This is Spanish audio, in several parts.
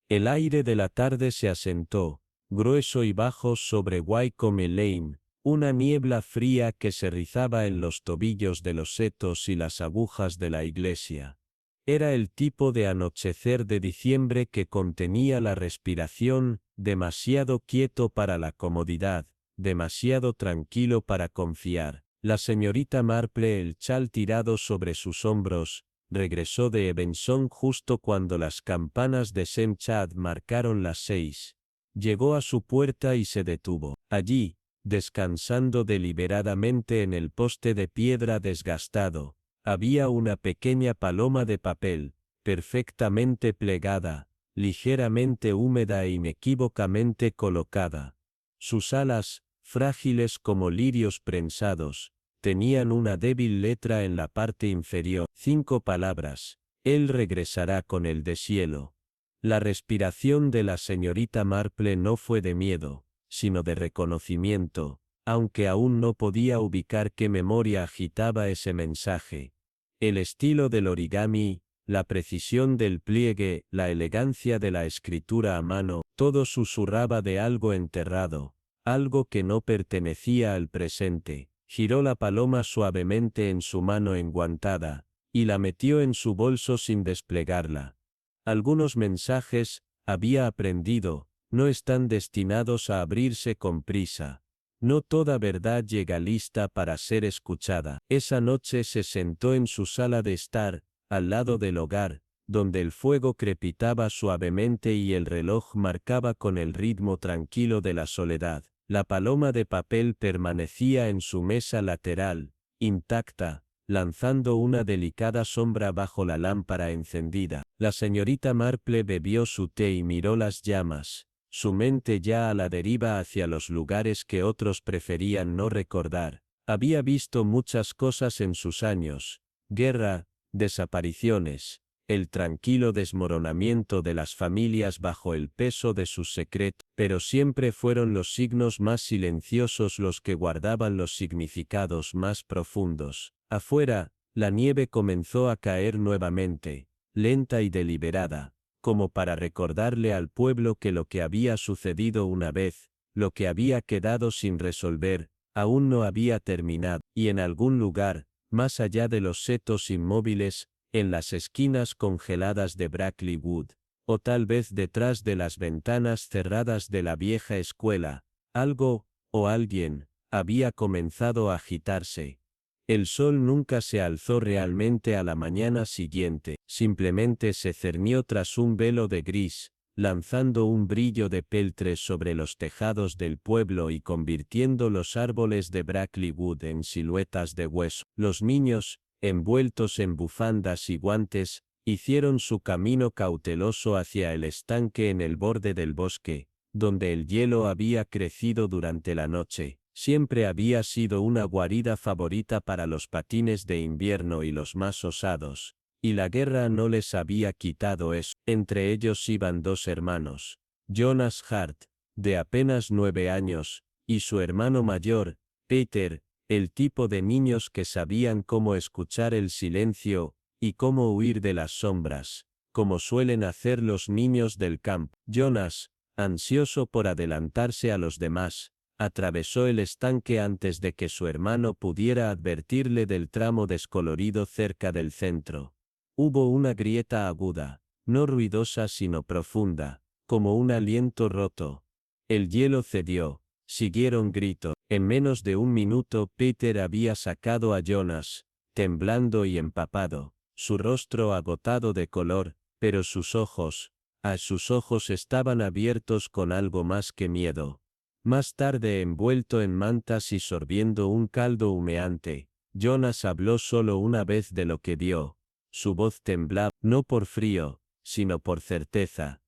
El aire de la tarde se asentó, grueso y bajo sobre Wycombe Lane, una niebla fría que se rizaba en los tobillos de los setos y las agujas de la iglesia. Era el tipo de anochecer de diciembre que contenía la respiración, demasiado quieto para la comodidad, demasiado tranquilo para confiar. La señorita Marple, el chal tirado sobre sus hombros, regresó de Ebenson justo cuando las campanas de St. Chad marcaron las 6. Llegó a su puerta y se detuvo. Allí, descansando deliberadamente en el poste de piedra desgastado, había una pequeña paloma de papel, perfectamente plegada, ligeramente húmeda e inequívocamente colocada. Sus alas, frágiles como lirios prensados, tenían una débil letra en la parte inferior. 5 palabras. Él regresará con el deshielo. La respiración de la señorita Marple no fue de miedo, sino de reconocimiento, aunque aún no podía ubicar qué memoria agitaba ese mensaje. El estilo del origami, la precisión del pliegue, la elegancia de la escritura a mano, todo susurraba de algo enterrado, algo que no pertenecía al presente. Giró la paloma suavemente en su mano enguantada, y la metió en su bolso sin desplegarla. Algunos mensajes, había aprendido, no están destinados a abrirse con prisa. No toda verdad llega lista para ser escuchada. Esa noche se sentó en su sala de estar, al lado del hogar, donde el fuego crepitaba suavemente y el reloj marcaba con el ritmo tranquilo de la soledad. La paloma de papel permanecía en su mesa lateral, intacta, lanzando una delicada sombra bajo la lámpara encendida. La señorita Marple bebió su té y miró las llamas, su mente ya a la deriva hacia los lugares que otros preferían no recordar. Había visto muchas cosas en sus años: guerra, desapariciones, el tranquilo desmoronamiento de las familias bajo el peso de sus secretos, pero siempre fueron los signos más silenciosos los que guardaban los significados más profundos. Afuera, la nieve comenzó a caer nuevamente, lenta y deliberada, como para recordarle al pueblo que lo que había sucedido una vez, lo que había quedado sin resolver, aún no había terminado, y en algún lugar, más allá de los setos inmóviles, en las esquinas congeladas de Brackley Wood, o tal vez detrás de las ventanas cerradas de la vieja escuela, algo, o alguien, había comenzado a agitarse. El sol nunca se alzó realmente a la mañana siguiente, simplemente se cernió tras un velo de gris, lanzando un brillo de peltre sobre los tejados del pueblo y convirtiendo los árboles de Brackley Wood en siluetas de hueso. Los niños, envueltos en bufandas y guantes, hicieron su camino cauteloso hacia el estanque en el borde del bosque, donde el hielo había crecido durante la noche. Siempre había sido una guarida favorita para los patines de invierno y los más osados, y la guerra no les había quitado eso. Entre ellos iban 2 hermanos, Jonas Hart, de apenas 9 años, y su hermano mayor, Peter, el tipo de niños que sabían cómo escuchar el silencio, y cómo huir de las sombras, como suelen hacer los niños del campo. Jonas, ansioso por adelantarse a los demás, atravesó el estanque antes de que su hermano pudiera advertirle del tramo descolorido cerca del centro. Hubo una grieta aguda, no ruidosa sino profunda, como un aliento roto. El hielo cedió, siguieron gritos. En menos de un minuto Peter había sacado a Jonas, temblando y empapado, su rostro agotado de color, pero sus ojos estaban abiertos con algo más que miedo. Más tarde, envuelto en mantas y sorbiendo un caldo humeante, Jonas habló solo una vez de lo que vio. Su voz temblaba, no por frío, sino por certeza.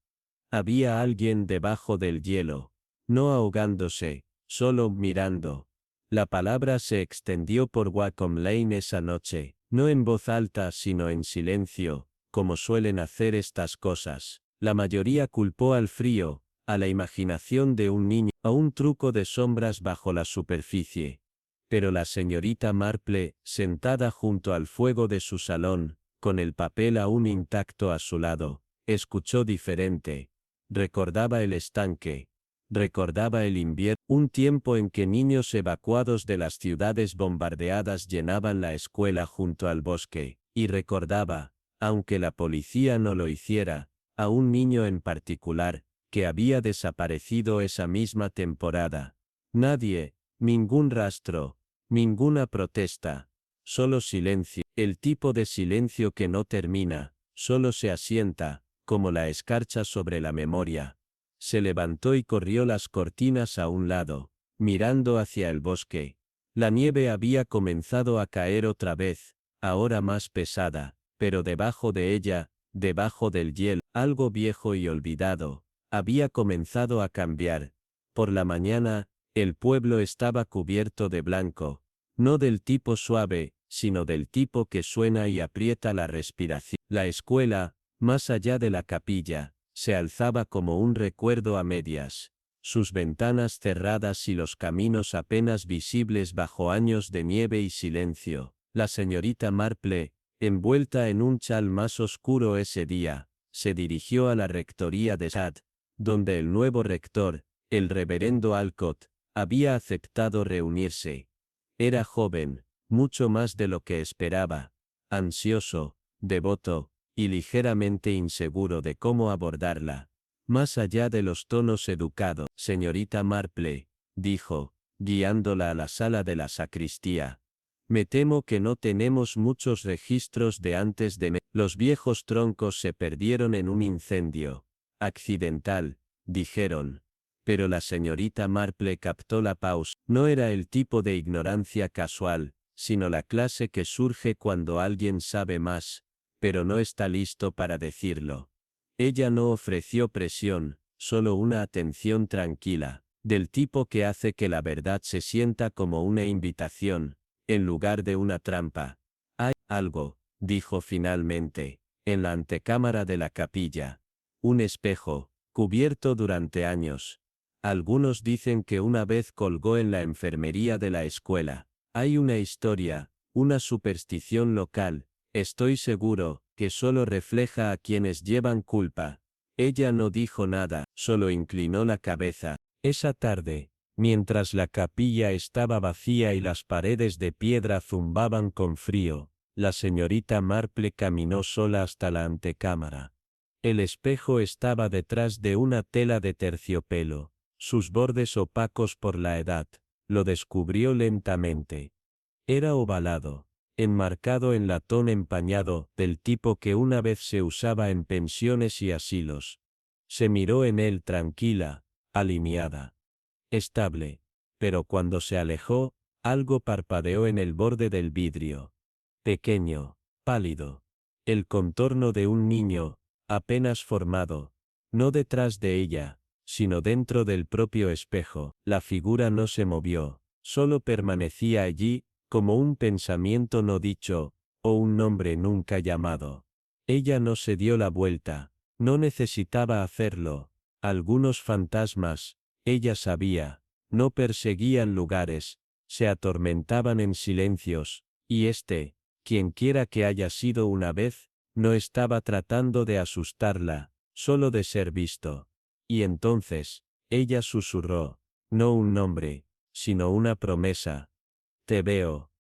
Había alguien debajo del hielo, no ahogándose, solo mirando. La palabra se extendió por Wycombe Lane esa noche, no en voz alta sino en silencio, como suelen hacer estas cosas. La mayoría culpó al frío, a la imaginación de un niño, a un truco de sombras bajo la superficie. Pero la señorita Marple, sentada junto al fuego de su salón, con el papel aún intacto a su lado, escuchó diferente. Recordaba el estanque. Recordaba el invierno, un tiempo en que niños evacuados de las ciudades bombardeadas llenaban la escuela junto al bosque, y recordaba, aunque la policía no lo hiciera, a un niño en particular, que había desaparecido esa misma temporada. Nadie, ningún rastro, ninguna protesta, solo silencio, el tipo de silencio que no termina, solo se asienta, como la escarcha sobre la memoria. Se levantó y corrió las cortinas a un lado, mirando hacia el bosque. La nieve había comenzado a caer otra vez, ahora más pesada, pero debajo de ella, debajo del hielo, algo viejo y olvidado, había comenzado a cambiar. Por la mañana, el pueblo estaba cubierto de blanco, no del tipo suave, sino del tipo que suena y aprieta la respiración. La escuela, más allá de la capilla, se alzaba como un recuerdo a medias, sus ventanas cerradas y los caminos apenas visibles bajo años de nieve y silencio. La señorita Marple, envuelta en un chal más oscuro ese día, se dirigió a la rectoría de Sad, donde el nuevo rector, el reverendo Alcott, había aceptado reunirse. Era joven, mucho más de lo que esperaba, ansioso, devoto, y ligeramente inseguro de cómo abordarla. Más allá de los tonos educados, señorita Marple, dijo, guiándola a la sala de la sacristía. Me temo que no tenemos muchos registros de antes de los viejos troncos se perdieron en un incendio accidental, dijeron. Pero la señorita Marple captó la pausa. No era el tipo de ignorancia casual, sino la clase que surge cuando alguien sabe más, pero no está listo para decirlo. Ella no ofreció presión, solo una atención tranquila, del tipo que hace que la verdad se sienta como una invitación, en lugar de una trampa. Hay algo, dijo finalmente, en la antecámara de la capilla. Un espejo, cubierto durante años. Algunos dicen que una vez colgó en la enfermería de la escuela. Hay una historia, una superstición local, estoy seguro, que solo refleja a quienes llevan culpa. Ella no dijo nada, solo inclinó la cabeza. Esa tarde, mientras la capilla estaba vacía y las paredes de piedra zumbaban con frío, la señorita Marple caminó sola hasta la antecámara. El espejo estaba detrás de una tela de terciopelo, sus bordes opacos por la edad, lo descubrió lentamente. Era ovalado, enmarcado en latón empañado, del tipo que una vez se usaba en pensiones y asilos. Se miró en él tranquila, alineada, estable, pero cuando se alejó, algo parpadeó en el borde del vidrio. Pequeño, pálido. El contorno de un niño, apenas formado. No detrás de ella, sino dentro del propio espejo. La figura no se movió, solo permanecía allí, como un pensamiento no dicho, o un nombre nunca llamado. Ella no se dio la vuelta, no necesitaba hacerlo. Algunos fantasmas, ella sabía, no perseguían lugares, se atormentaban en silencios, y quien quiera que haya sido una vez, no estaba tratando de asustarla, solo de ser visto. Y entonces, ella susurró, no un nombre, sino una promesa. Te veo.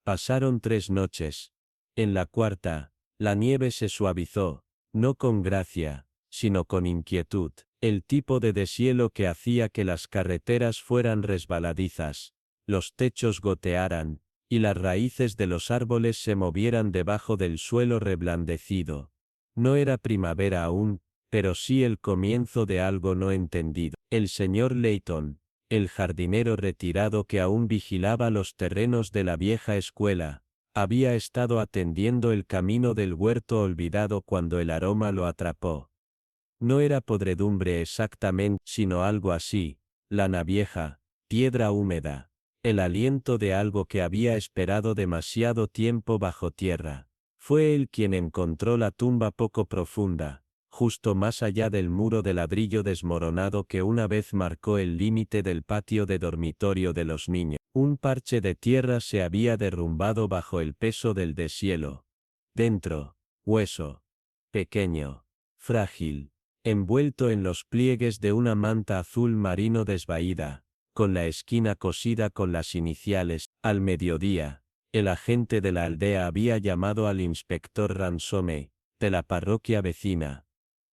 Pasaron 3 noches. En la cuarta, la nieve se suavizó, no con gracia, sino con inquietud, el tipo de deshielo que hacía que las carreteras fueran resbaladizas, los techos gotearan, y las raíces de los árboles se movieran debajo del suelo reblandecido. No era primavera aún, pero sí el comienzo de algo no entendido. El señor Layton, el jardinero retirado que aún vigilaba los terrenos de la vieja escuela, había estado atendiendo el camino del huerto olvidado cuando el aroma lo atrapó. No era podredumbre exactamente, sino algo así, lana vieja, piedra húmeda, el aliento de algo que había esperado demasiado tiempo bajo tierra. Fue él quien encontró la tumba poco profunda, justo más allá del muro de ladrillo desmoronado que una vez marcó el límite del patio de dormitorio de los niños. Un parche de tierra se había derrumbado bajo el peso del deshielo. Dentro, hueso. Pequeño. Frágil. envuelto en los pliegues de una manta azul marino desvaída, con la esquina cosida con las iniciales. Al mediodía, el agente de la aldea había llamado al inspector Ransome, de la parroquia vecina.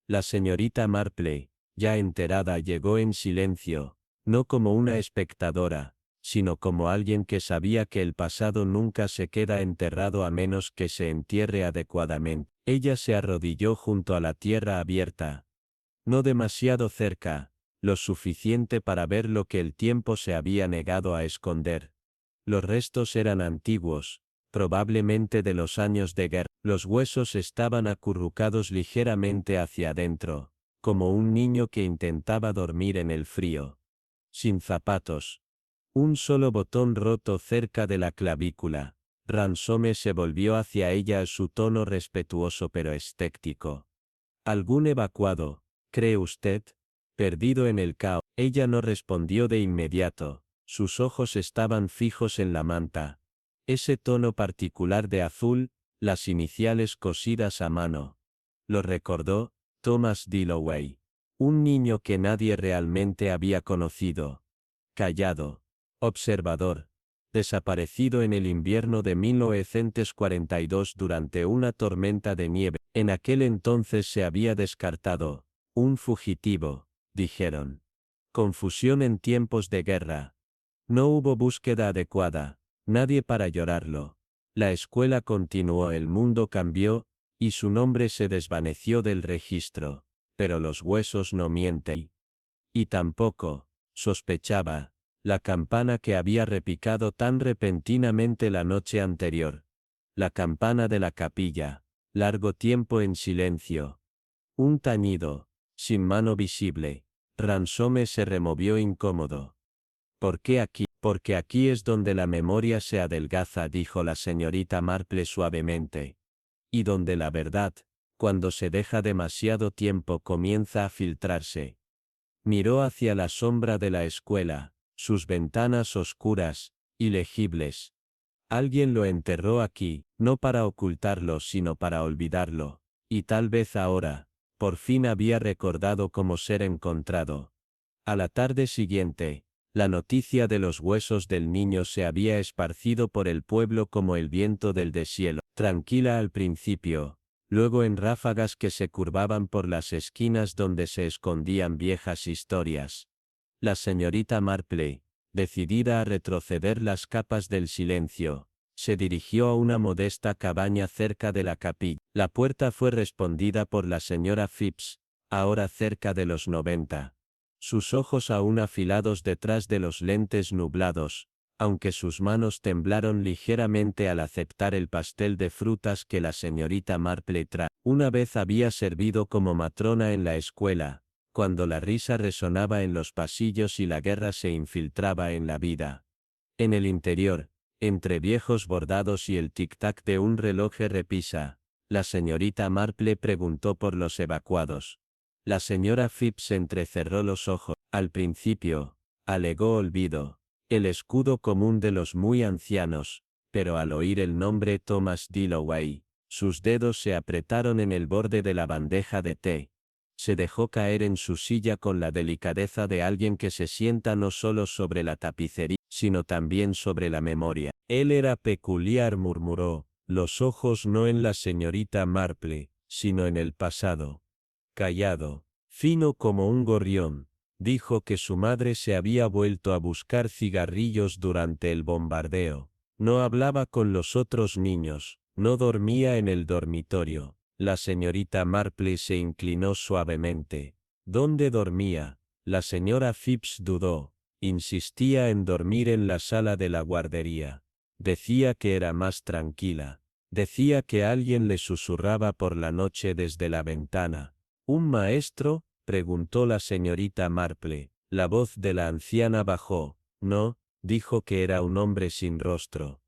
La señorita Marple, ya enterada, llegó en silencio, no como una espectadora, sino como alguien que sabía que el pasado nunca se queda enterrado a menos que se entierre adecuadamente. Ella se arrodilló junto a la tierra abierta. No demasiado cerca, lo suficiente para ver lo que el tiempo se había negado a esconder. Los restos eran antiguos, probablemente de los años de guerra. Los huesos estaban acurrucados ligeramente hacia adentro, como un niño que intentaba dormir en el frío. Sin zapatos. Un solo botón roto cerca de la clavícula. Ransome se volvió hacia ella a su tono respetuoso pero escéptico. ¿Algún evacuado, cree usted? Perdido en el caos. Ella no respondió de inmediato. Sus ojos estaban fijos en la manta. Ese tono particular de azul, las iniciales cosidas a mano. Lo recordó Thomas Dilloway. Un niño que nadie realmente había conocido. Callado. Observador. Desaparecido en el invierno de 1942 durante una tormenta de nieve. En aquel entonces se había descartado. Un fugitivo, dijeron. Confusión en tiempos de guerra. No hubo búsqueda adecuada, nadie para llorarlo. La escuela continuó, el mundo cambió, y su nombre se desvaneció del registro. Pero los huesos no mienten. Y tampoco, sospechaba, la campana que había repicado tan repentinamente la noche anterior. La campana de la capilla, largo tiempo en silencio. Un tañido, sin mano visible. Ransome se removió incómodo. ¿Por qué aquí? Porque aquí es donde la memoria se adelgaza, dijo la señorita Marple suavemente. Y donde la verdad, cuando se deja demasiado tiempo, comienza a filtrarse. Miró hacia la sombra de la escuela, sus ventanas oscuras, ilegibles. Alguien lo enterró aquí, no para ocultarlo sino para olvidarlo, y tal vez ahora, por fin había recordado cómo ser encontrado. A la tarde siguiente, la noticia de los huesos del niño se había esparcido por el pueblo como el viento del deshielo, tranquila al principio, luego en ráfagas que se curvaban por las esquinas donde se escondían viejas historias. La señorita Marple, decidida a retroceder las capas del silencio, se dirigió a una modesta cabaña cerca de la capilla. La puerta fue respondida por la señora Phipps, ahora cerca de los 90. Sus ojos aún afilados detrás de los lentes nublados, aunque sus manos temblaron ligeramente al aceptar el pastel de frutas que la señorita Marple trajo. Una vez había servido como matrona en la escuela, cuando la risa resonaba en los pasillos y la guerra se infiltraba en la vida. En el interior, entre viejos bordados y el tic-tac de un reloj repisa, la señorita Marple preguntó por los evacuados. La señora Phipps entrecerró los ojos. Al principio, alegó olvido, el escudo común de los muy ancianos, pero al oír el nombre Thomas Dilloway, sus dedos se apretaron en el borde de la bandeja de té. Se dejó caer en su silla con la delicadeza de alguien que se sienta no solo sobre la tapicería, sino también sobre la memoria. Él era peculiar, murmuró, los ojos no en la señorita Marple, sino en el pasado. Callado, fino como un gorrión, dijo que su madre se había vuelto a buscar cigarrillos durante el bombardeo. No hablaba con los otros niños, no dormía en el dormitorio. La señorita Marple se inclinó suavemente. ¿Dónde dormía? La señora Phipps dudó. Insistía en dormir en la sala de la guardería. Decía que era más tranquila. Decía que alguien le susurraba por la noche desde la ventana. ¿Un maestro?, preguntó la señorita Marple. La voz de la anciana bajó. No, dijo que era un hombre sin rostro.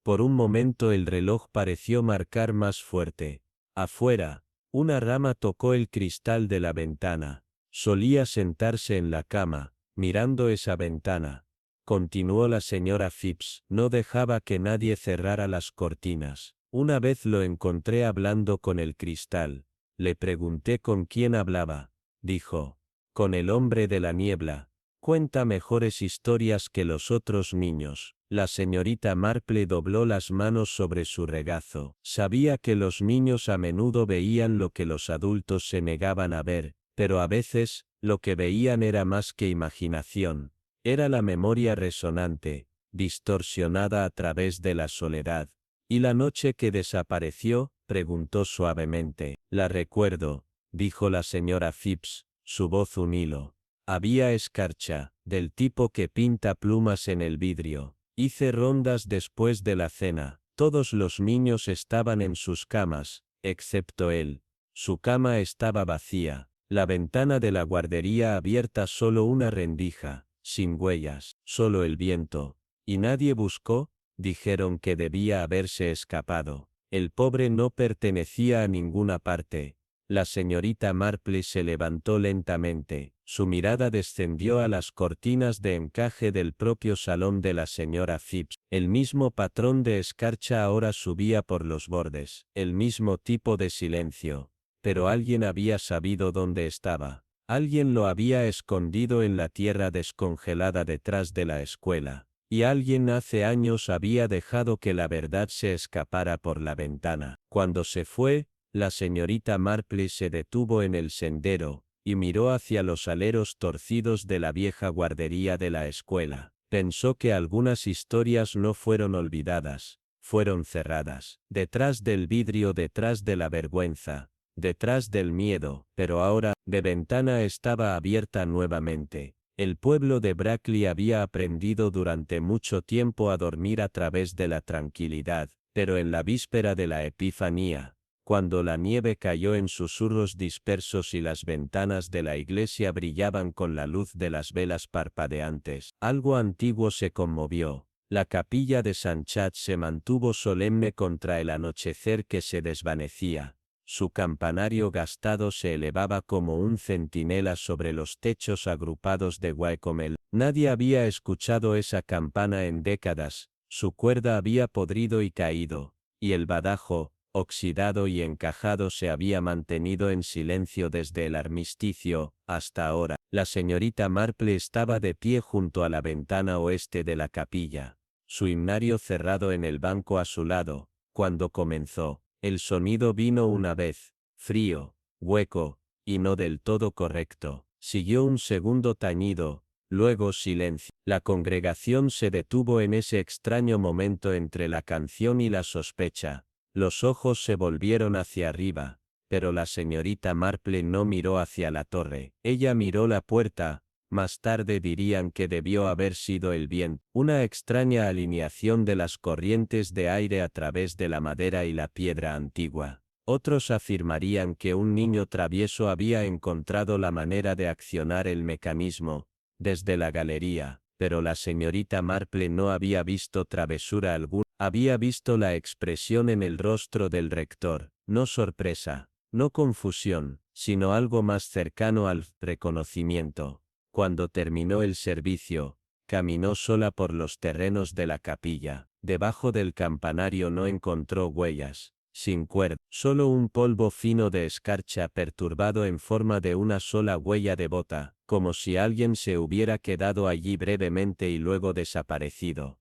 Por un momento el reloj pareció marcar más fuerte. Afuera, una rama tocó el cristal de la ventana. Solía sentarse en la cama, mirando esa ventana. Continuó la señora Phipps. No dejaba que nadie cerrara las cortinas. Una vez lo encontré hablando con el cristal. Le pregunté con quién hablaba. dijo. Con el hombre de la niebla. Cuenta mejores historias que los otros niños. La señorita Marple dobló las manos sobre su regazo. Sabía que los niños a menudo veían lo que los adultos se negaban a ver, pero a veces, lo que veían era más que imaginación. Era la memoria resonante, distorsionada a través de la soledad. ¿Y la noche que desapareció? Preguntó suavemente. La recuerdo, dijo la señora Phipps, su voz un hilo. Había escarcha, del tipo que pinta plumas en el vidrio. Hice rondas después de la cena. Todos los niños estaban en sus camas, excepto él. Su cama estaba vacía. La ventana de la guardería abierta, solo una rendija, sin huellas, solo el viento. ¿Y nadie buscó? Dijeron que debía haberse escapado. El pobre no pertenecía a ninguna parte. La señorita Marple se levantó lentamente. Su mirada descendió a las cortinas de encaje del propio salón de la señora Phipps. El mismo patrón de escarcha ahora subía por los bordes. El mismo tipo de silencio. Pero alguien había sabido dónde estaba. Alguien lo había escondido en la tierra descongelada detrás de la escuela. Y alguien hace años había dejado que la verdad se escapara por la ventana. Cuando se fue, la señorita Marple se detuvo en el sendero, y miró hacia los aleros torcidos de la vieja guardería de la escuela. Pensó que algunas historias no fueron olvidadas, fueron cerradas. Detrás del vidrio, detrás de la vergüenza, detrás del miedo, pero ahora, la ventana estaba abierta nuevamente. El pueblo de Brackley había aprendido durante mucho tiempo a dormir a través de la tranquilidad, pero en la víspera de la Epifanía, cuando la nieve cayó en susurros dispersos y las ventanas de la iglesia brillaban con la luz de las velas parpadeantes, algo antiguo se conmovió. La capilla de St. Chad se mantuvo solemne contra el anochecer que se desvanecía. Su campanario gastado se elevaba como un centinela sobre los techos agrupados de Wycombe. Nadie había escuchado esa campana en décadas, su cuerda había podrido y caído, y el badajo, oxidado y encajado, se había mantenido en silencio desde el armisticio hasta ahora. La señorita Marple estaba de pie junto a la ventana oeste de la capilla, su himnario cerrado en el banco a su lado. Cuando comenzó, el sonido vino una vez, frío, hueco, y no del todo correcto. Siguió un segundo tañido, luego silencio. La congregación se detuvo en ese extraño momento entre la canción y la sospecha. Los ojos se volvieron hacia arriba, pero la señorita Marple no miró hacia la torre. Ella miró la puerta. Más tarde dirían que debió haber sido el viento, una extraña alineación de las corrientes de aire a través de la madera y la piedra antigua. Otros afirmarían que un niño travieso había encontrado la manera de accionar el mecanismo, desde la galería, pero la señorita Marple no había visto travesura alguna, había visto la expresión en el rostro del rector, no sorpresa, no confusión, sino algo más cercano al reconocimiento. Cuando terminó el servicio, caminó sola por los terrenos de la capilla. Debajo del campanario no encontró huellas, sin cuerda, solo un polvo fino de escarcha perturbado en forma de una sola huella de bota, como si alguien se hubiera quedado allí brevemente y luego desaparecido.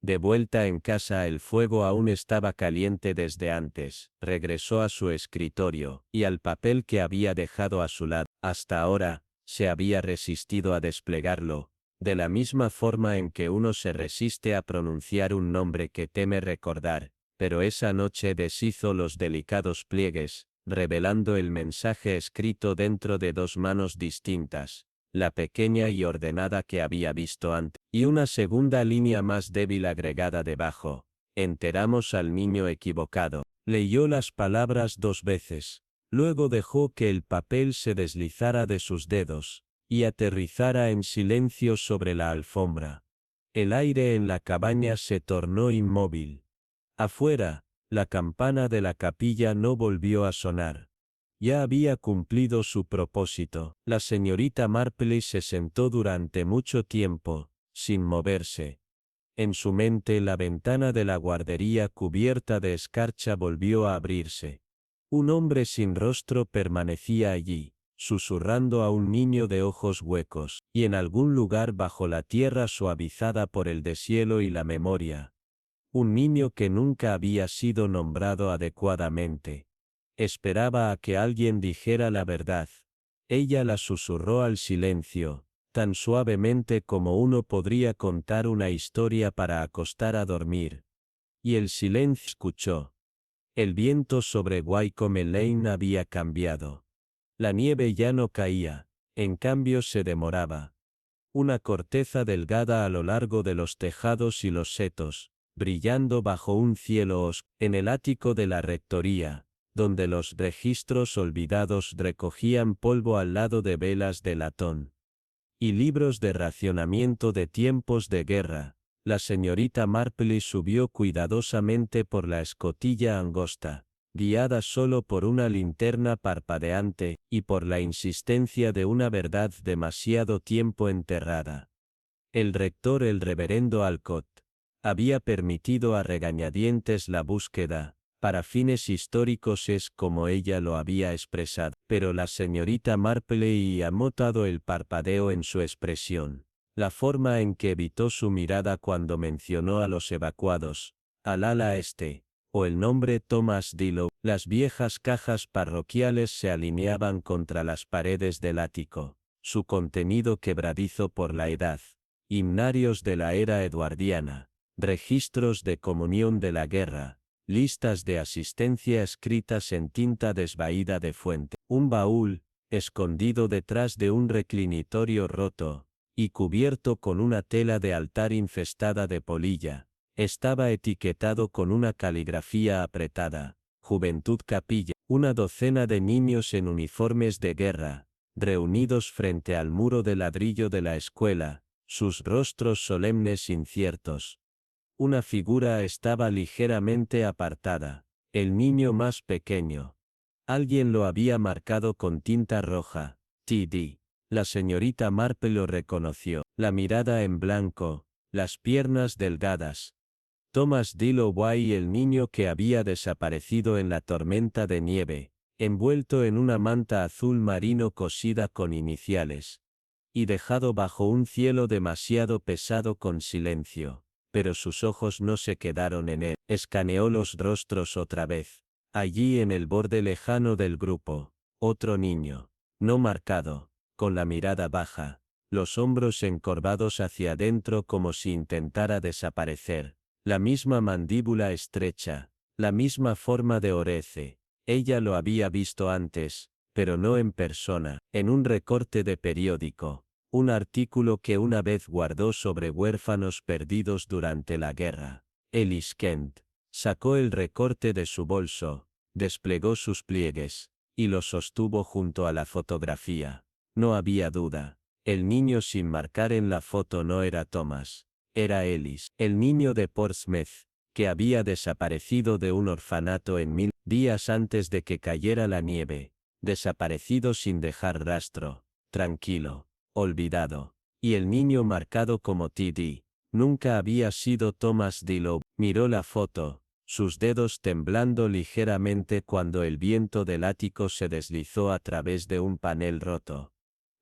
De vuelta en casa, el fuego aún estaba caliente desde antes. Regresó a su escritorio, y al papel que había dejado a su lado. Hasta ahora, se había resistido a desplegarlo, de la misma forma en que uno se resiste a pronunciar un nombre que teme recordar, pero esa noche deshizo los delicados pliegues, revelando el mensaje escrito dentro de dos manos distintas, la pequeña y ordenada que había visto antes, y una segunda línea más débil agregada debajo. Enteramos al niño equivocado. Leyó las palabras dos veces. Luego dejó que el papel se deslizara de sus dedos, y aterrizara en silencio sobre la alfombra. El aire en la cabaña se tornó inmóvil. Afuera, la campana de la capilla no volvió a sonar. Ya había cumplido su propósito. La señorita Marple se sentó durante mucho tiempo, sin moverse. En su mente la ventana de la guardería cubierta de escarcha volvió a abrirse. Un hombre sin rostro permanecía allí. susurrando a un niño de ojos huecos, y en algún lugar bajo la tierra suavizada por el deshielo y la memoria. Un niño que nunca había sido nombrado adecuadamente. Esperaba a que alguien dijera la verdad. Ella la susurró al silencio, tan suavemente como uno podría contar una historia para acostar a dormir. Y el silencio escuchó. El viento sobre Wycombe Lane había cambiado. La nieve ya no caía, en cambio se demoraba. Una corteza delgada a lo largo de los tejados y los setos, brillando bajo un cielo oscuro, en el ático de la rectoría, donde los registros olvidados recogían polvo al lado de velas de latón y libros de racionamiento de tiempos de guerra. La señorita Marpley subió cuidadosamente por la escotilla angosta, guiada solo por una linterna parpadeante, y por la insistencia de una verdad demasiado tiempo enterrada. El rector, el reverendo Alcott, había permitido a regañadientes la búsqueda, para fines históricos es como ella lo había expresado, pero la señorita Marpley ha notado el parpadeo en su expresión, la forma en que evitó su mirada cuando mencionó a los evacuados, al ala este, o el nombre Thomas Dillow. Las viejas cajas parroquiales se alineaban contra las paredes del ático, su contenido quebradizo por la edad, himnarios de la era eduardiana, registros de comunión de la guerra, listas de asistencia escritas en tinta desvaída de fuente, un baúl, escondido detrás de un reclinitorio roto, y cubierto con una tela de altar infestada de polilla, estaba etiquetado con una caligrafía apretada, Juventud Capilla, una docena de niños en uniformes de guerra, reunidos frente al muro de ladrillo de la escuela, sus rostros solemnes inciertos. Una figura estaba ligeramente apartada, el niño más pequeño. Alguien lo había marcado con tinta roja, T.D. La señorita Marple lo reconoció, la mirada en blanco, las piernas delgadas. Thomas Dilloway, el niño que había desaparecido en la tormenta de nieve, envuelto en una manta azul marino cosida con iniciales, y dejado bajo un cielo demasiado pesado con silencio. Pero sus ojos no se quedaron en él. Escaneó los rostros otra vez. Allí en el borde lejano del grupo, otro niño, no marcado, con la mirada baja, los hombros encorvados hacia adentro como si intentara desaparecer, la misma mandíbula estrecha, la misma forma de orece. Ella lo había visto antes, pero no en persona, en un recorte de periódico. Un artículo que una vez guardó sobre huérfanos perdidos durante la guerra. Ellis Kent sacó el recorte de su bolso, desplegó sus pliegues, y lo sostuvo junto a la fotografía. No había duda. El niño sin marcar en la foto no era Thomas. Era Ellis, el niño de Portsmouth, que había desaparecido de un orfanato en 1000 días antes de que cayera la nieve. Desaparecido sin dejar rastro, tranquilo, olvidado. Y el niño marcado como T.D. nunca había sido Thomas Dillow. Miró la foto, sus dedos temblando ligeramente cuando el viento del ático se deslizó a través de un panel roto.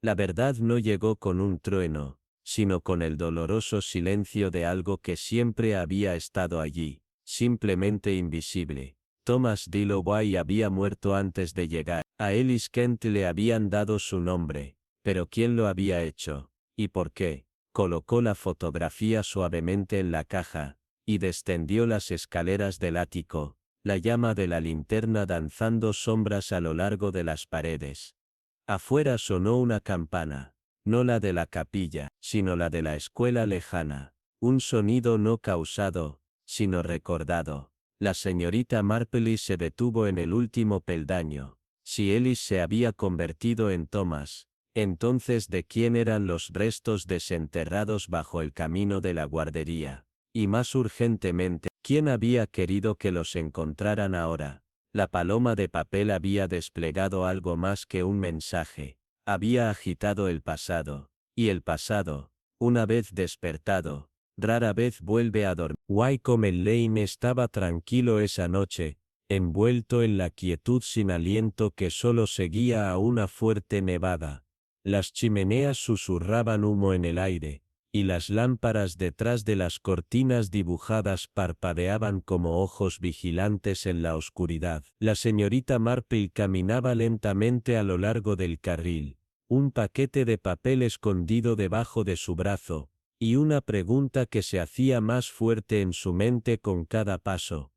La verdad no llegó con un trueno, sino con el doloroso silencio de algo que siempre había estado allí, simplemente invisible. Thomas Dilloway había muerto antes de llegar. A Ellis Kent le habían dado su nombre. Pero ¿quién lo había hecho? ¿Y por qué? Colocó la fotografía suavemente en la caja, y descendió las escaleras del ático, la llama de la linterna danzando sombras a lo largo de las paredes. Afuera sonó una campana, no la de la capilla, sino la de la escuela lejana, un sonido no causado, sino recordado. La señorita Marpley se detuvo en el último peldaño. Si Ellis se había convertido en Thomas, entonces ¿de quién eran los restos desenterrados bajo el camino de la guardería? Y más urgentemente, ¿quién había querido que los encontraran ahora? La paloma de papel había desplegado algo más que un mensaje. Había agitado el pasado. Y el pasado, una vez despertado, rara vez vuelve a dormir. Wycombe Lane estaba tranquilo esa noche, envuelto en la quietud sin aliento que solo seguía a una fuerte nevada. Las chimeneas susurraban humo en el aire, y las lámparas detrás de las cortinas dibujadas parpadeaban como ojos vigilantes en la oscuridad. La señorita Marple caminaba lentamente a lo largo del carril, un paquete de papel escondido debajo de su brazo, y una pregunta que se hacía más fuerte en su mente con cada paso.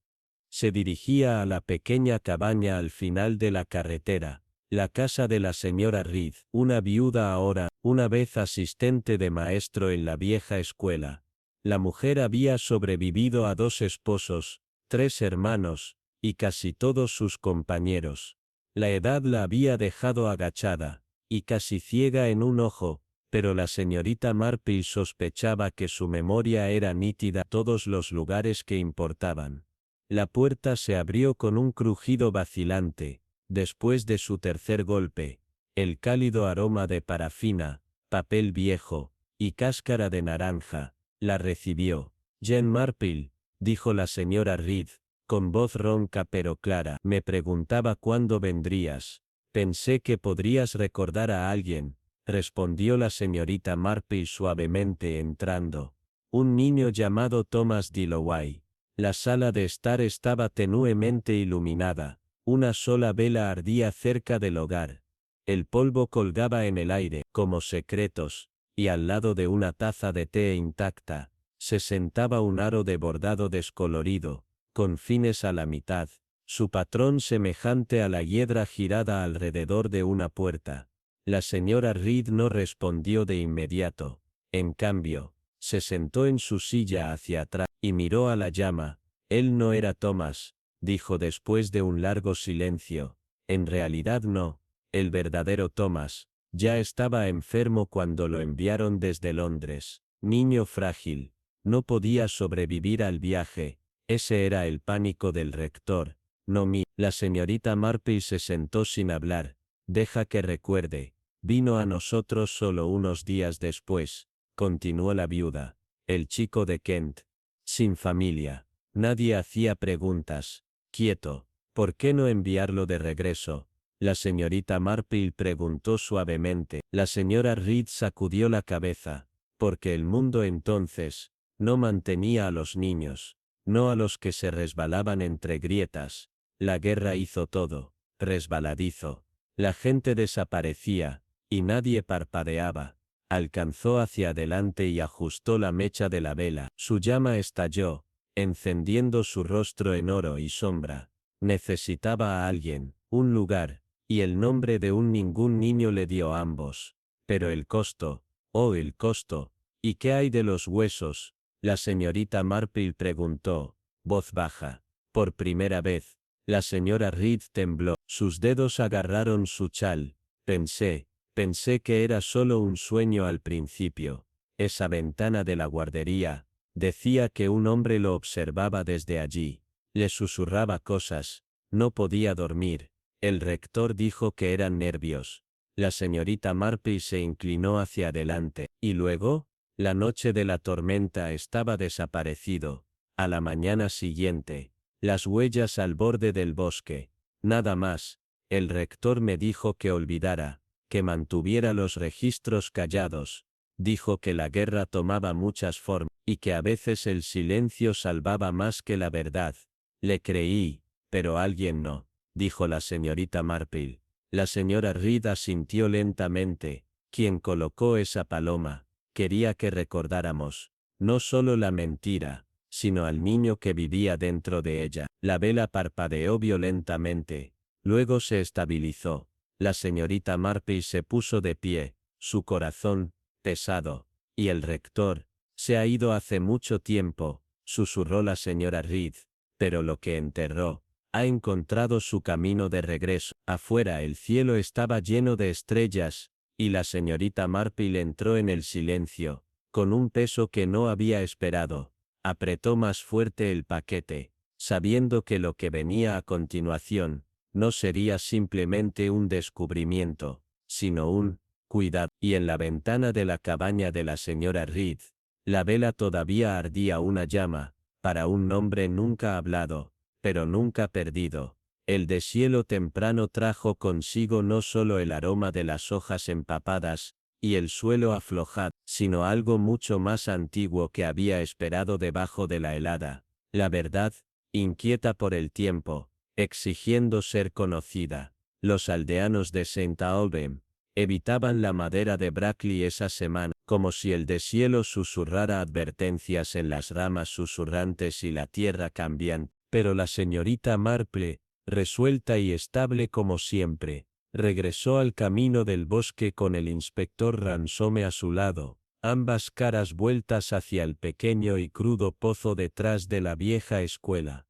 Se dirigía a la pequeña cabaña al final de la carretera, la casa de la señora Reed, una viuda ahora, una vez asistente de maestro en la vieja escuela. La mujer había sobrevivido a 2 esposos, 3 hermanos, y casi todos sus compañeros. La edad la había dejado agachada, y casi ciega en un ojo, pero la señorita Marple sospechaba que su memoria era nítida en todos los lugares que importaban. La puerta se abrió con un crujido vacilante, después de su tercer golpe. El cálido aroma de parafina, papel viejo, y cáscara de naranja, la recibió. «Jean Marple», dijo la señora Reed, con voz ronca pero clara. «Me preguntaba cuándo vendrías. Pensé que podrías recordar a alguien», respondió la señorita Marple suavemente entrando. «Un niño llamado Thomas Dilloway». La sala de estar estaba tenuemente iluminada, una sola vela ardía cerca del hogar. El polvo colgaba en el aire, como secretos, y al lado de una taza de té intacta, se sentaba un aro de bordado descolorido, con fines a la mitad, su patrón semejante a la hiedra girada alrededor de una puerta. La señora Reed no respondió de inmediato. En cambio, se sentó en su silla hacia atrás, y miró a la llama. «Él no era Thomas», dijo después de un largo silencio. «En realidad no. El verdadero Thomas. Ya estaba enfermo cuando lo enviaron desde Londres. Niño frágil. No podía sobrevivir al viaje. Ese era el pánico del rector. No mi». La señorita Marple se sentó sin hablar. «Deja que recuerde. Vino a nosotros solo unos días después», continuó la viuda. «El chico de Kent. Sin familia. Nadie hacía preguntas. Quieto. ¿Por qué no enviarlo de regreso?». La señorita Marple preguntó suavemente. La señora Reed sacudió la cabeza. «Porque el mundo entonces no mantenía a los niños, no a los que se resbalaban entre grietas. La guerra hizo todo resbaladizo. La gente desaparecía, y nadie parpadeaba». Alcanzó hacia adelante y ajustó la mecha de la vela. Su llama estalló, encendiendo su rostro en oro y sombra. Necesitaba a alguien, un lugar, y el nombre de un ningún niño le dio ambos. Pero el costo, oh el costo, ¿y qué hay de los huesos?, la señorita Marple preguntó, voz baja. Por primera vez, la señora Reed tembló, sus dedos agarraron su chal. Pensé que era solo un sueño al principio. Esa ventana de la guardería, decía que un hombre lo observaba desde allí. Le susurraba cosas. No podía dormir. El rector dijo que eran nervios. La señorita Marple se inclinó hacia adelante. ¿Y luego? La noche de la tormenta estaba desaparecido. A la mañana siguiente, las huellas al borde del bosque. Nada más. El rector me dijo que olvidara, que mantuviera los registros callados. Dijo que la guerra tomaba muchas formas, y que a veces el silencio salvaba más que la verdad. Le creí, pero alguien no, dijo la señorita Marple. La señora Reed asintió lentamente. Quien colocó esa paloma, quería que recordáramos, no solo la mentira, sino al niño que vivía dentro de ella. La vela parpadeó violentamente, luego se estabilizó. La señorita Marple se puso de pie, su corazón, pesado. Y el rector, se ha ido hace mucho tiempo, susurró la señora Reed, pero lo que enterró, ha encontrado su camino de regreso. Afuera el cielo estaba lleno de estrellas, y la señorita Marple entró en el silencio, con un peso que no había esperado. Apretó más fuerte el paquete, sabiendo que lo que venía a continuación, no sería simplemente un descubrimiento, sino un cuidado. Y en la ventana de la cabaña de la señora Reed, la vela todavía ardía una llama, para un nombre nunca hablado, pero nunca perdido. El deshielo temprano trajo consigo no solo el aroma de las hojas empapadas y el suelo aflojado, sino algo mucho más antiguo que había esperado debajo de la helada. La verdad, inquieta por el tiempo, exigiendo ser conocida. Los aldeanos de Saint Albem evitaban la madera de Brackley esa semana, como si el deshielo susurrara advertencias en las ramas susurrantes y la tierra cambiante. Pero la señorita Marple, resuelta y estable como siempre, regresó al camino del bosque con el inspector Ransome a su lado, ambas caras vueltas hacia el pequeño y crudo pozo detrás de la vieja escuela.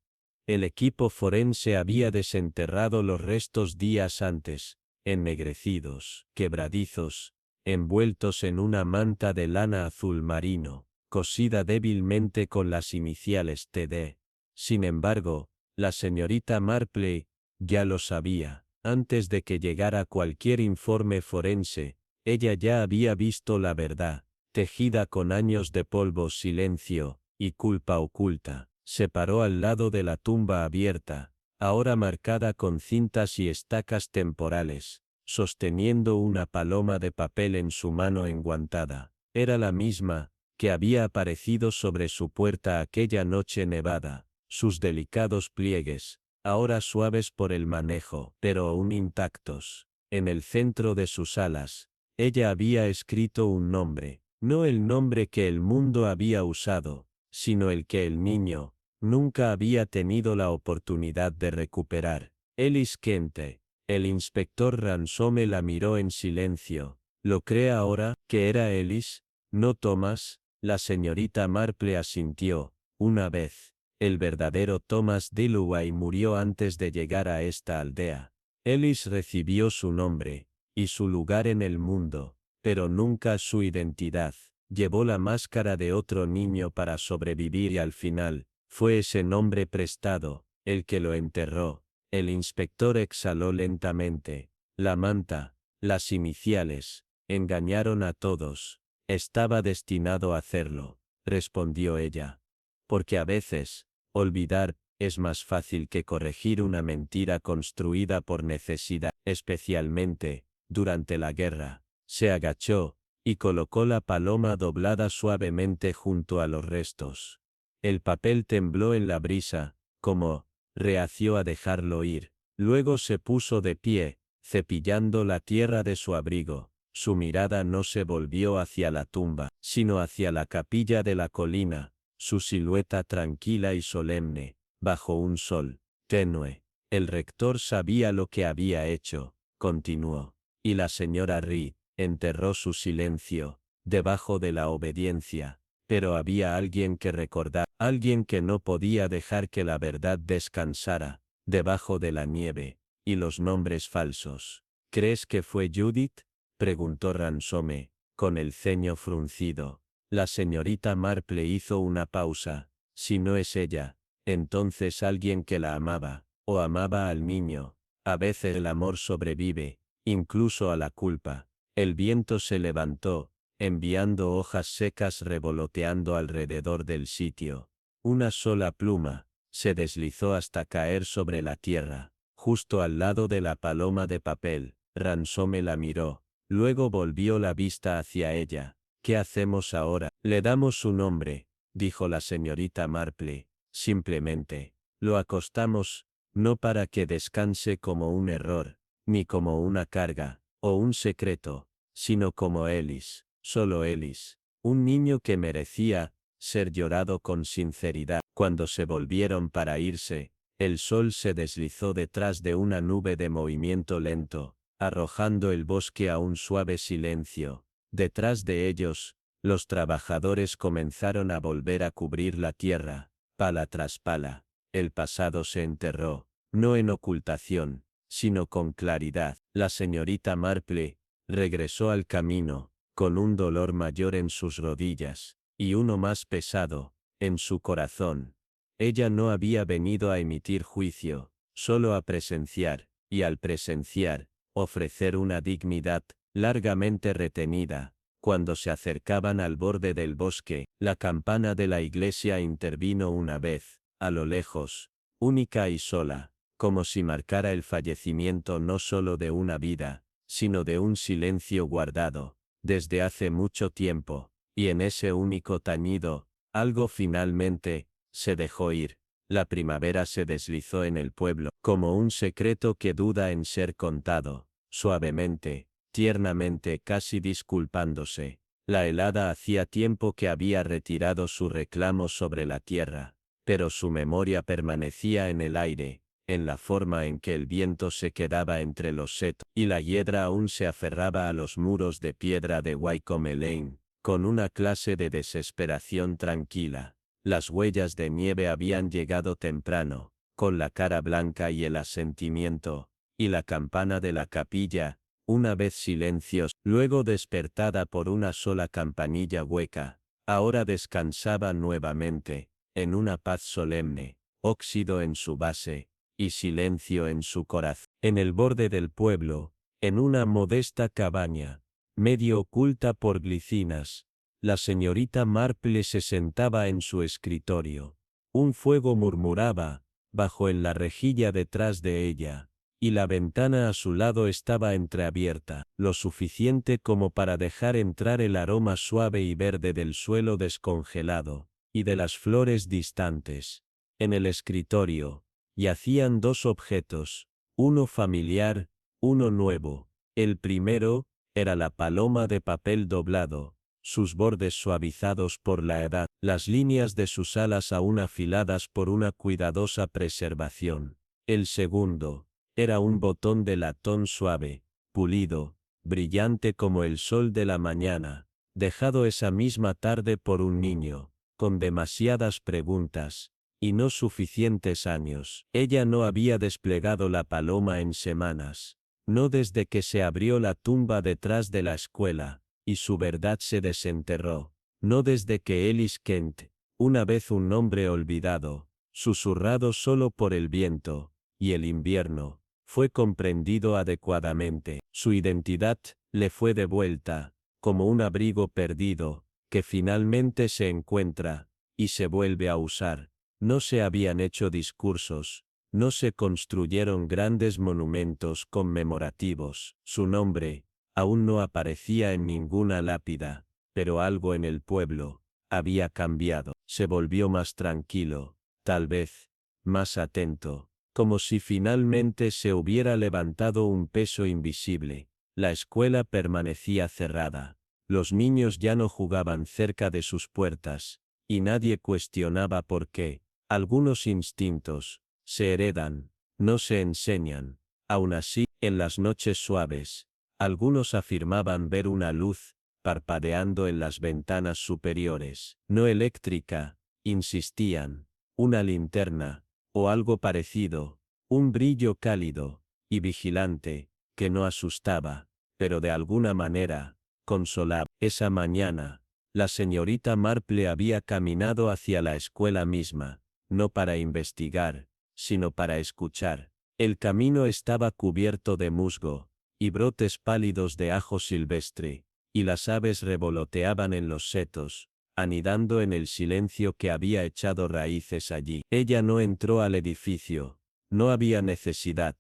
El equipo forense había desenterrado los restos días antes, ennegrecidos, quebradizos, envueltos en una manta de lana azul marino, cosida débilmente con las iniciales TD. Sin embargo, la señorita Marple ya lo sabía. Antes de que llegara cualquier informe forense, ella ya había visto la verdad, tejida con años de polvo, silencio y culpa oculta. Se paró al lado de la tumba abierta, ahora marcada con cintas y estacas temporales, sosteniendo una paloma de papel en su mano enguantada. Era la misma que había aparecido sobre su puerta aquella noche nevada. Sus delicados pliegues, ahora suaves por el manejo, pero aún intactos. En el centro de sus alas, ella había escrito un nombre, no el nombre que el mundo había usado, sino el que el niño nunca había tenido la oportunidad de recuperar. Ellis Kente. El inspector Ransome la miró en silencio. ¿Lo cree ahora que era Ellis, no Thomas? La señorita Marple asintió. Una vez, el verdadero Thomas Dilloway murió antes de llegar a esta aldea. Ellis recibió su nombre y su lugar en el mundo, pero nunca su identidad. Llevó la máscara de otro niño para sobrevivir y al final, fue ese nombre prestado, el que lo enterró. El inspector exhaló lentamente. La manta, las iniciales, engañaron a todos. Estaba destinado a hacerlo, respondió ella. Porque a veces, olvidar, es más fácil que corregir una mentira construida por necesidad, especialmente, durante la guerra. Se agachó, y colocó la paloma doblada suavemente junto a los restos. El papel tembló en la brisa, como reació a dejarlo ir. Luego se puso de pie, cepillando la tierra de su abrigo. Su mirada no se volvió hacia la tumba, sino hacia la capilla de la colina, su silueta tranquila y solemne, bajo un sol tenue. El rector sabía lo que había hecho, continuó, y la señora Reed enterró su silencio, debajo de la obediencia. Pero había alguien que recordar, alguien que no podía dejar que la verdad descansara, debajo de la nieve, y los nombres falsos. ¿Crees que fue Judith?, preguntó Ransome, con el ceño fruncido. La señorita Marple hizo una pausa. Si no es ella, entonces alguien que la amaba, o amaba al niño. A veces el amor sobrevive, incluso a la culpa. El viento se levantó, enviando hojas secas revoloteando alrededor del sitio. Una sola pluma se deslizó hasta caer sobre la tierra, justo al lado de la paloma de papel. Ransome la miró, luego volvió la vista hacia ella. ¿Qué hacemos ahora? Le damos su nombre, dijo la señorita Marple. Simplemente, lo acostamos, no para que descanse como un error, ni como una carga, o un secreto, sino como Ellis, solo Ellis, un niño que merecía ser llorado con sinceridad. Cuando se volvieron para irse, el sol se deslizó detrás de una nube de movimiento lento, arrojando el bosque a un suave silencio. Detrás de ellos, los trabajadores comenzaron a volver a cubrir la tierra, pala tras pala. El pasado se enterró, no en ocultación, sino con claridad. La señorita Marple regresó al camino, con un dolor mayor en sus rodillas, y uno más pesado, en su corazón. Ella no había venido a emitir juicio, solo a presenciar, y al presenciar, ofrecer una dignidad, largamente retenida. Cuando se acercaban al borde del bosque, la campana de la iglesia intervino una vez, a lo lejos, única y sola, como si marcara el fallecimiento no solo de una vida, sino de un silencio guardado, desde hace mucho tiempo, y en ese único tañido, algo finalmente, se dejó ir. La primavera se deslizó en el pueblo, como un secreto que duda en ser contado, suavemente, tiernamente, casi disculpándose. La helada hacía tiempo que había retirado su reclamo sobre la tierra, pero su memoria permanecía en el aire, en la forma en que el viento se quedaba entre los setos, y la hiedra aún se aferraba a los muros de piedra de Wycombe Lane, con una clase de desesperación tranquila. Las huellas de nieve habían llegado temprano, con la cara blanca y el asentimiento, y la campana de la capilla, una vez silencios, luego despertada por una sola campanilla hueca, ahora descansaba nuevamente, en una paz solemne, óxido en su base, y silencio en su corazón. En el borde del pueblo, en una modesta cabaña, medio oculta por glicinas, la señorita Marple se sentaba en su escritorio. Un fuego murmuraba, bajo en la rejilla detrás de ella, y la ventana a su lado estaba entreabierta, lo suficiente como para dejar entrar el aroma suave y verde del suelo descongelado, y de las flores distantes. En el escritorio, yacían dos objetos, uno familiar, uno nuevo. El primero, era la paloma de papel doblado, sus bordes suavizados por la edad, las líneas de sus alas aún afiladas por una cuidadosa preservación. El segundo, era un botón de latón suave, pulido, brillante como el sol de la mañana, dejado esa misma tarde por un niño, con demasiadas preguntas, y no suficientes años. Ella no había desplegado la paloma en semanas, no desde que se abrió la tumba detrás de la escuela, y su verdad se desenterró, no desde que Ellis Kent, una vez un nombre olvidado, susurrado solo por el viento, y el invierno, fue comprendido adecuadamente. Su identidad le fue devuelta, como un abrigo perdido, que finalmente se encuentra, y se vuelve a usar. No se habían hecho discursos, no se construyeron grandes monumentos conmemorativos. Su nombre aún no aparecía en ninguna lápida, pero algo en el pueblo había cambiado. Se volvió más tranquilo, tal vez, más atento, como si finalmente se hubiera levantado un peso invisible. La escuela permanecía cerrada. Los niños ya no jugaban cerca de sus puertas, y nadie cuestionaba por qué. Algunos instintos se heredan, no se enseñan. Aun así, en las noches suaves, algunos afirmaban ver una luz parpadeando en las ventanas superiores. No eléctrica, insistían, una linterna, o algo parecido, un brillo cálido y vigilante, que no asustaba, pero de alguna manera, consolaba. Esa mañana, la señorita Marple había caminado hacia la escuela misma, no para investigar, sino para escuchar. El camino estaba cubierto de musgo, y brotes pálidos de ajo silvestre, y las aves revoloteaban en los setos, anidando en el silencio que había echado raíces allí. Ella no entró al edificio, no había necesidad.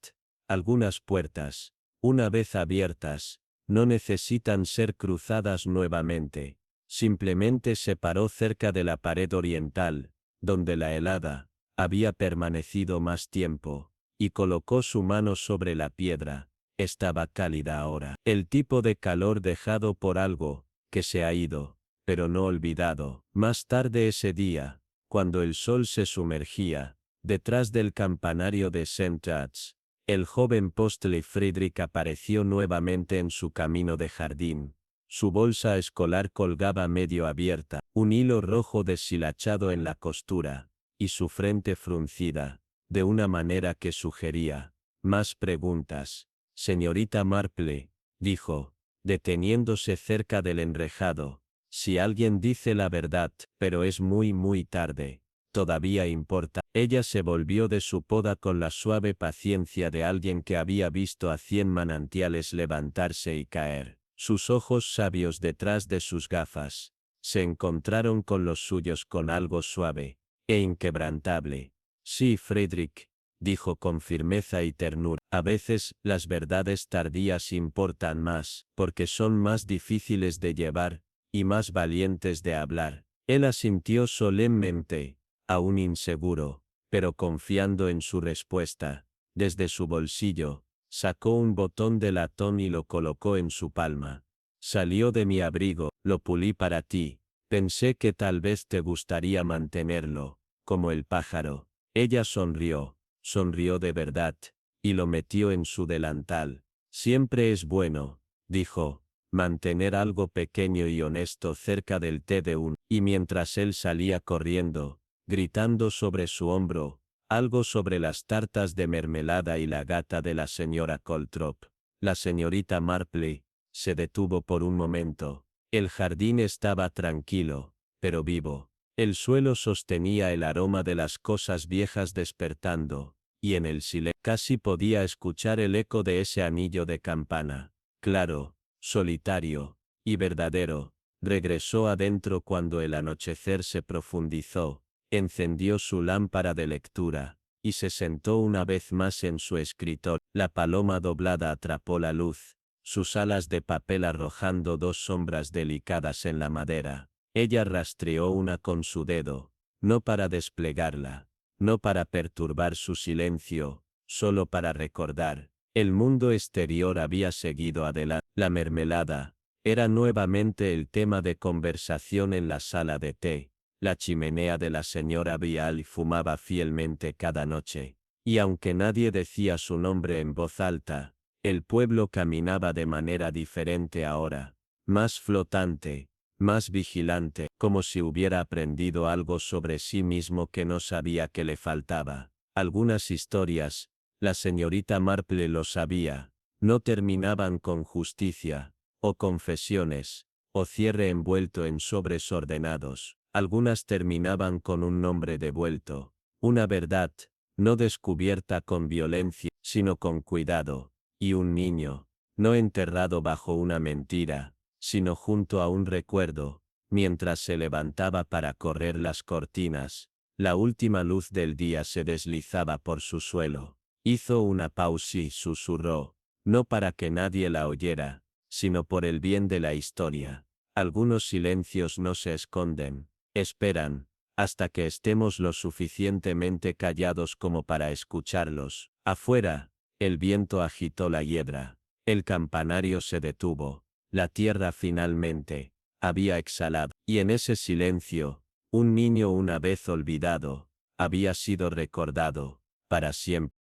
Algunas puertas, una vez abiertas, no necesitan ser cruzadas nuevamente. Simplemente se paró cerca de la pared oriental, donde la helada había permanecido más tiempo, y colocó su mano sobre la piedra. Estaba cálida ahora. El tipo de calor dejado por algo que se ha ido, pero no olvidado. Más tarde ese día, cuando el sol se sumergía, detrás del campanario de St. Chad's, el joven Postley Friedrich apareció nuevamente en su camino de jardín. Su bolsa escolar colgaba medio abierta, un hilo rojo deshilachado en la costura, y su frente fruncida, de una manera que sugería más preguntas. Señorita Marple, dijo, deteniéndose cerca del enrejado, si alguien dice la verdad, pero es muy tarde, todavía importa. Ella se volvió de su poda con la suave paciencia de alguien que había visto a 100 manantiales levantarse y caer. Sus ojos sabios detrás de sus gafas se encontraron con los suyos con algo suave e inquebrantable. Sí, Friedrich, dijo con firmeza y ternura. A veces, las verdades tardías importan más, porque son más difíciles de llevar, y más valientes de hablar. Él asintió solemnemente, aún inseguro, pero confiando en su respuesta. Desde su bolsillo, sacó un botón de latón y lo colocó en su palma. Salió de mi abrigo, lo pulí para ti. Pensé que tal vez te gustaría mantenerlo, como el pájaro. Ella sonrió de verdad, y lo metió en su delantal. Siempre es bueno, dijo, mantener algo pequeño y honesto cerca del té de un, y mientras él salía corriendo, gritando sobre su hombro, algo sobre las tartas de mermelada y la gata de la señora Coltrop. La señorita Marpley se detuvo por un momento. El jardín estaba tranquilo, pero vivo. El suelo sostenía el aroma de las cosas viejas despertando, y en el silencio casi podía escuchar el eco de ese anillo de campana. Claro, solitario, y verdadero. Regresó adentro cuando el anochecer se profundizó, encendió su lámpara de lectura, y se sentó una vez más en su escritorio. La paloma doblada atrapó la luz, sus alas de papel arrojando dos sombras delicadas en la madera. Ella rastreó una con su dedo, no para desplegarla, no para perturbar su silencio, solo para recordar. El mundo exterior había seguido adelante. La mermelada era nuevamente el tema de conversación en la sala de té. La chimenea de la señora Vial fumaba fielmente cada noche, y aunque nadie decía su nombre en voz alta, el pueblo caminaba de manera diferente ahora, más flotante, más vigilante, como si hubiera aprendido algo sobre sí mismo que no sabía que le faltaba. Algunas historias, la señorita Marple lo sabía, no terminaban con justicia, o confesiones, o cierre envuelto en sobres ordenados. Algunas terminaban con un nombre devuelto, una verdad, no descubierta con violencia, sino con cuidado, y un niño, no enterrado bajo una mentira, sino junto a un recuerdo, mientras se levantaba para correr las cortinas. La última luz del día se deslizaba por su suelo. Hizo una pausa y susurró, no para que nadie la oyera, sino por el bien de la historia. Algunos silencios no se esconden, esperan, hasta que estemos lo suficientemente callados como para escucharlos. Afuera, el viento agitó la hiedra. El campanario se detuvo. La tierra finalmente había exhalado. Y en ese silencio, un niño una vez olvidado, había sido recordado, para siempre.